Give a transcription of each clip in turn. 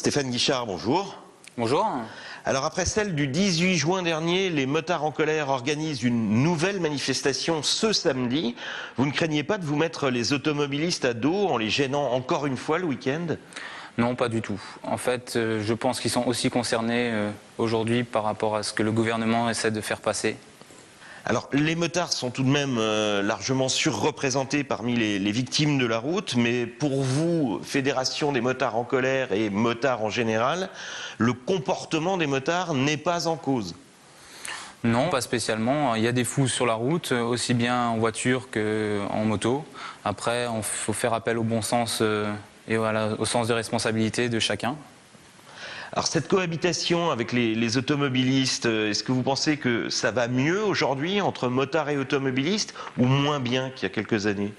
Stéphane Guichard, bonjour. Bonjour. Alors après celle du 18 juin dernier, les motards en colère organisent une nouvelle manifestation ce samedi. Vous ne craignez pas de vous mettre les automobilistes à dos en les gênant encore une fois le week-end ? Non, pas du tout. En fait, je pense qu'ils sont aussi concernés aujourd'hui par rapport à ce que le gouvernement essaie de faire passer. Alors les motards sont tout de même largement surreprésentés parmi les victimes de la route, mais pour vous, Fédération des motards en colère et motards en général, le comportement des motards n'est pas en cause. Non, pas spécialement. Il y a des fous sur la route, aussi bien en voiture qu'en moto. Après, il faut faire appel au bon sens et voilà, au sens de responsabilité de chacun. Alors cette cohabitation avec les automobilistes, est-ce que vous pensez que ça va mieux aujourd'hui entre motards et automobilistes ou moins bien qu'il y a quelques années ?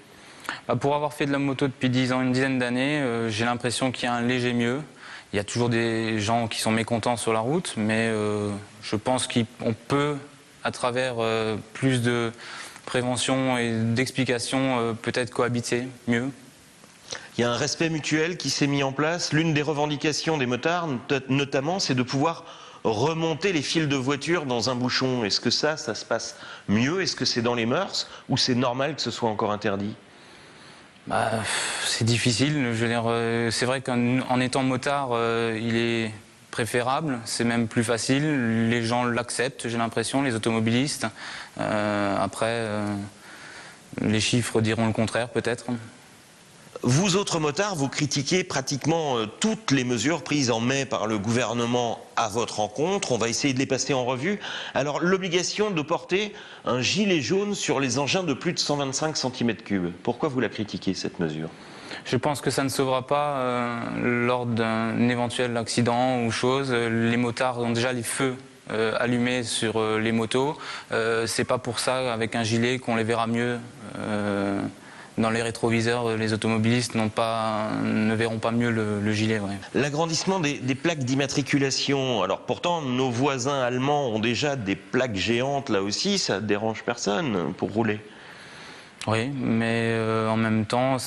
Pour avoir fait de la moto depuis 10 ans, une dizaine d'années, j'ai l'impression qu'il y a un léger mieux. Il y a toujours des gens qui sont mécontents sur la route, mais je pense qu'on peut, à travers plus de prévention et d'explication, peut-être cohabiter mieux. Il y a un respect mutuel qui s'est mis en place. L'une des revendications des motards, notamment, c'est de pouvoir remonter les files de voitures dans un bouchon. Est-ce que ça se passe mieux? Est-ce que c'est dans les mœurs ou c'est normal que ce soit encore interdit? C'est difficile. Je veux dire, c'est vrai qu'en étant motard, il est préférable, c'est même plus facile. Les gens l'acceptent, j'ai l'impression, les automobilistes. Après, les chiffres diront le contraire, peut-être. Vous autres motards, vous critiquez pratiquement toutes les mesures prises en mai par le gouvernement à votre encontre. On va essayer de les passer en revue. Alors l'obligation de porter un gilet jaune sur les engins de plus de 125 cm3. Pourquoi vous la critiquez, cette mesure ? Je pense que ça ne sauvera pas lors d'un éventuel accident ou chose. Les motards ont déjà les feux allumés sur les motos. C'est pas pour ça, avec un gilet, qu'on les verra mieux. Dans les rétroviseurs, les automobilistes ne verront pas mieux le gilet. Ouais. L'agrandissement des plaques d'immatriculation, alors pourtant nos voisins allemands ont déjà des plaques géantes là aussi, ça ne dérange personne pour rouler. Oui, mais en même temps,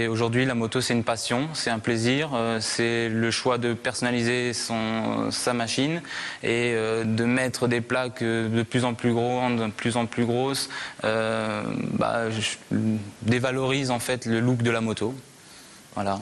aujourd'hui la moto c'est une passion, c'est un plaisir, c'est le choix de personnaliser sa machine et de mettre des plaques de plus en plus grandes, de plus en plus grosses, dévalorise en fait le look de la moto. Voilà.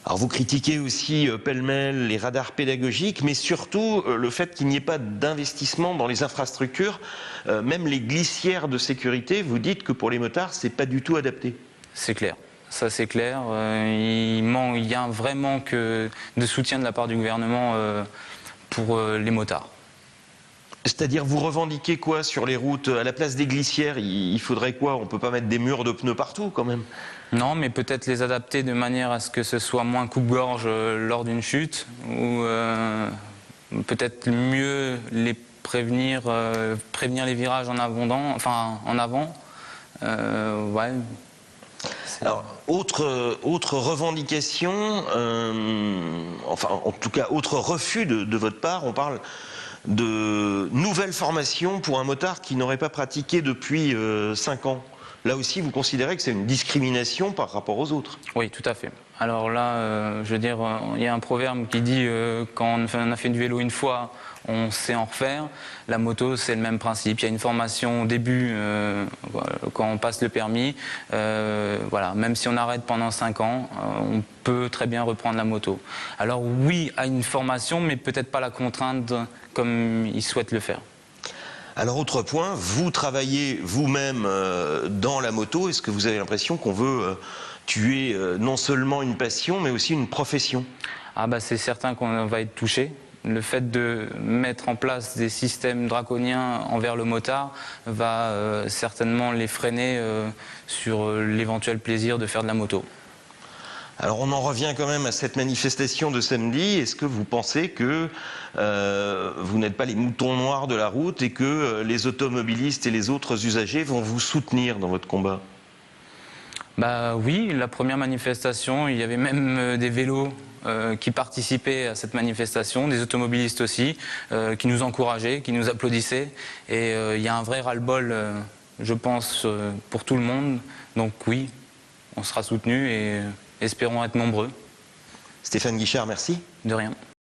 Alors vous critiquez aussi pêle-mêle les radars pédagogiques, mais surtout le fait qu'il n'y ait pas d'investissement dans les infrastructures, même les glissières de sécurité. Vous dites que pour les motards, c'est pas du tout adapté. C'est clair, ça c'est clair. Il y a un vrai manque de soutien de la part du gouvernement pour les motards. C'est-à-dire, vous revendiquez quoi sur les routes? À la place des glissières, il faudrait quoi? On peut pas mettre des murs de pneus partout quand même. Non, mais peut-être les adapter de manière à ce que ce soit moins coupe-gorge lors d'une chute, ou peut-être mieux les prévenir les virages en avant. Ouais. Alors, autre revendication, en tout cas, autre refus de votre part, on parle de nouvelles formations pour un motard qui n'aurait pas pratiqué depuis 5 ans. Là aussi, vous considérez que c'est une discrimination par rapport aux autres? Oui, tout à fait. Alors là, je veux dire, il y a un proverbe qui dit quand on a fait du vélo une fois, on sait en refaire. La moto, c'est le même principe. Il y a une formation au début, quand on passe le permis. Voilà, même si on arrête pendant 5 ans, on peut très bien reprendre la moto. Alors oui, à une formation, mais peut-être pas la contrainte comme ils souhaitent le faire. Alors autre point, vous travaillez vous-même dans la moto. Est-ce que vous avez l'impression qu'on veut tuer non seulement une passion, mais aussi une profession? C'est certain qu'on va être touché. Le fait de mettre en place des systèmes draconiens envers le motard va certainement les freiner sur l'éventuel plaisir de faire de la moto. Alors on en revient quand même à cette manifestation de samedi. Est-ce que vous pensez que vous n'êtes pas les moutons noirs de la route et que les automobilistes et les autres usagers vont vous soutenir dans votre combat? Oui, la première manifestation, il y avait même des vélos qui participaient à cette manifestation, des automobilistes aussi, qui nous encourageaient, qui nous applaudissaient. Et il y a un vrai ras-le-bol, je pense, pour tout le monde. Donc oui, on sera soutenus et espérons être nombreux. Stéphane Guichard, merci. De rien.